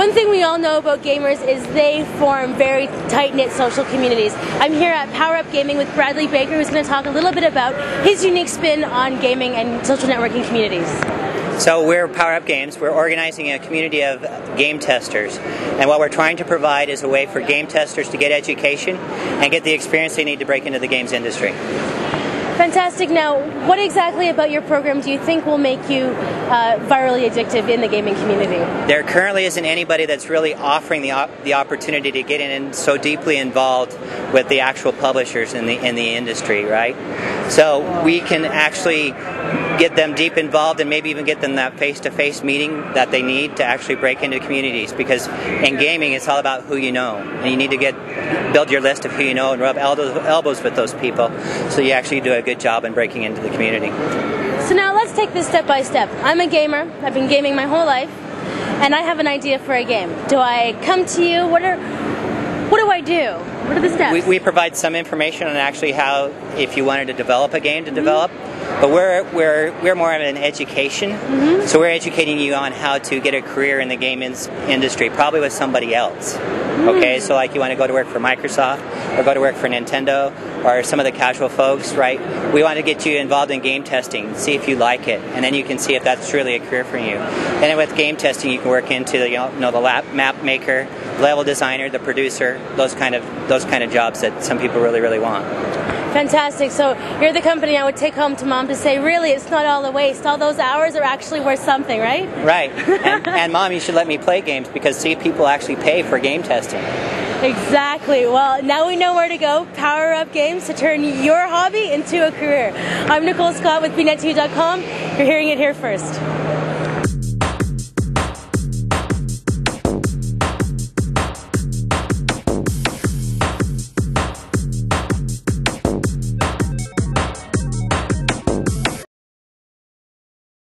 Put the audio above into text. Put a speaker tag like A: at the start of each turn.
A: One thing we all know about gamers is they form very tight-knit social communities. I'm here at Power Up Gaming with Bradley Baker, who's going to talk a little bit about his unique spin on gaming and social networking communities.
B: So we're Power Up Games. We're organizing a community of game testers, and what we're trying to provide is a way for game testers to get education and get the experience they need to break into the games industry.
A: Fantastic. Now, what exactly about your program do you think will make you virally addictive in the gaming community?
B: There currently isn't anybody that's really offering the opportunity to get in and so deeply involved with the actual publishers in the industry, right? So we can actually get them deep involved and maybe even get them that face-to-face meeting that they need to actually break into communities, because in gaming it's all about who you know, and you need to build your list of who you know and rub elbows with those people so you actually do a good job in breaking into the community.
A: So now let's take this step by step. I'm a gamer. I've been gaming my whole life, and I have an idea for a game. Do I come to you? What do I do? What are the steps?
B: We provide some information on actually how, if you wanted to develop a game, to develop. But we're more of an education, so we're educating you on how to get a career in the game industry, probably with somebody else. Okay, so like you want to go to work for Microsoft, or go to work for Nintendo, or some of the casual folks, right? We want to get you involved in game testing, see if you like it, and then you can see if that's truly a career for you. And then with game testing, you can work into the map maker, level designer, the producer, those kind of jobs that some people really want.
A: Fantastic. So you're the company I would take home to Mom to say, really, it's not all a waste. All those hours are actually worth something, right?
B: Right. And Mom, you should let me play games, because see, people actually pay for game testing.
A: Exactly. Well, now we know where to go. Power Up Games to turn your hobby into a career. I'm Nicole Scott with BNet2.com. You're hearing it here first.